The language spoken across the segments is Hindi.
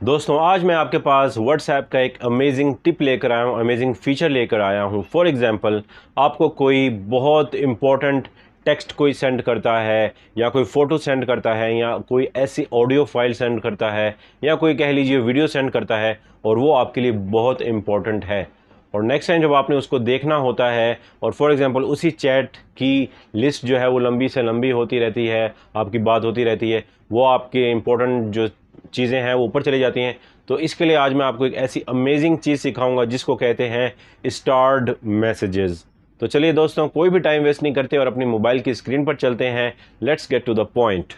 दोस्तों आज मैं आपके पास व्हाट्सएप का एक अमेजिंग टिप लेकर आया हूँ, अमेजिंग फ़ीचर लेकर आया हूँ। फॉर एग्ज़ाम्पल, आपको कोई बहुत इम्पोर्टेंट टेक्स्ट कोई सेंड करता है या कोई फ़ोटो सेंड करता है या कोई ऐसी ऑडियो फाइल सेंड करता है या कोई कह लीजिए वीडियो सेंड करता है और वो आपके लिए बहुत इम्पोर्टेंट है। और नेक्स्ट टाइम जब आपने उसको देखना होता है और फॉर एग्ज़ाम्पल उसी चैट की लिस्ट जो है वो लंबी से लंबी होती रहती है, आपकी बात होती रहती है, वो आपके इम्पोर्टेंट जो चीज़ें हैं वो ऊपर चली जाती हैं। तो इसके लिए आज मैं आपको एक ऐसी अमेजिंग चीज़ सिखाऊंगा जिसको कहते हैं स्टार्ड मैसेजेस। तो चलिए दोस्तों, कोई भी टाइम वेस्ट नहीं करते और अपनी मोबाइल की स्क्रीन पर चलते हैं। Let's get to the point.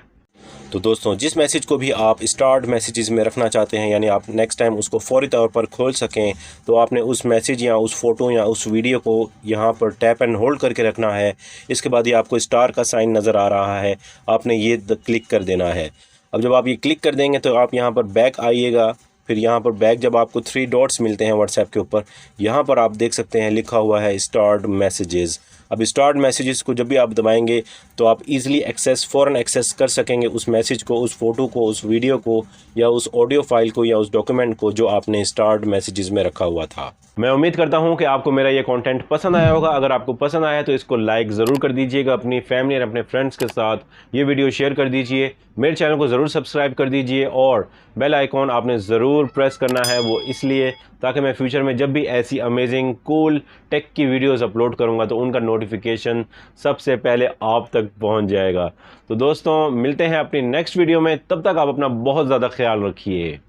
तो दोस्तों, जिस मैसेज को भी आप स्टार्ड मैसेजेस में रखना चाहते हैं, यानी आप नेक्स्ट टाइम उसको फौरी तौर पर खोल सकें, तो आपने उस मैसेज या उस फ़ोटो या उस वीडियो को यहाँ पर टैप एंड होल्ड करके रखना है। इसके बाद ये आपको स्टार का साइन नज़र आ रहा है, आपने ये क्लिक कर देना है। अब जब आप ये क्लिक कर देंगे तो आप यहाँ पर बैक आइएगा। फिर यहाँ पर बैक जब आपको 3 डॉट्स मिलते हैं व्हाट्सएप के ऊपर, यहाँ पर आप देख सकते हैं लिखा हुआ है स्टार्ड मैसेजेस। अब स्टार्ट मैसेजेस को जब भी आप दबाएंगे तो आप इजीली फ़ौरन एक्सेस कर सकेंगे उस मैसेज को, उस फ़ोटो को, उस वीडियो को या उस ऑडियो फाइल को या उस डॉक्यूमेंट को जो आपने स्टार्ट मैसेजेस में रखा हुआ था। मैं उम्मीद करता हूं कि आपको मेरा ये कंटेंट पसंद आया होगा। अगर आपको पसंद आया तो इसको लाइक ज़रूर कर दीजिएगा, अपनी फैमिली और अपने फ्रेंड्स के साथ ये वीडियो शेयर कर दीजिए, मेरे चैनल को ज़रूर सब्सक्राइब कर दीजिए और बेल आइकॉन आपने ज़रूर प्रेस करना है। वो इसलिए ताकि मैं फ्यूचर में जब भी ऐसी अमेजिंग कूल टेक की वीडियोस अपलोड करूंगा तो उनका नोटिफिकेशन सबसे पहले आप तक पहुंच जाएगा। तो दोस्तों, मिलते हैं अपनी नेक्स्ट वीडियो में। तब तक आप अपना बहुत ज़्यादा ख्याल रखिए।